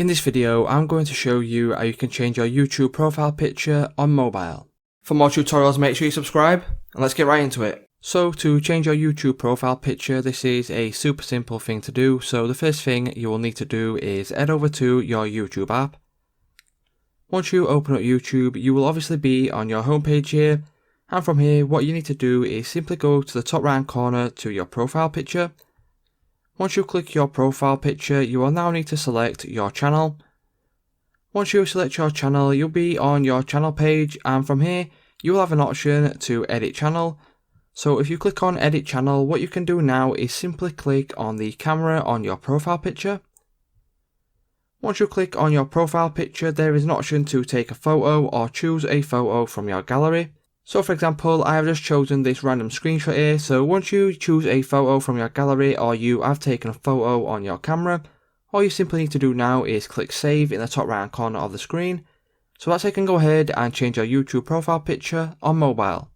In this video, I'm going to show you how you can change your YouTube profile picture on mobile. For more tutorials, make sure you subscribe, and let's get right into it. So to change your YouTube profile picture, this is a super simple thing to do. So the first thing you will need to do is head over to your YouTube app. Once you open up YouTube, you will obviously be on your homepage here. And from here, what you need to do is simply go to the top right hand corner to your profile picture. Once you click your profile picture, you will now need to select your channel. Once you select your channel, you'll be on your channel page, and from here, you will have an option to edit channel. So if you click on edit channel, what you can do now is simply click on the camera on your profile picture. Once you click on your profile picture, there is an option to take a photo or choose a photo from your gallery. So for example, I have just chosen this random screenshot here. So once you choose a photo from your gallery, or you have taken a photo on your camera, all you simply need to do now is click save in the top right hand corner of the screen. So that's how you can go ahead and change your YouTube profile picture on mobile.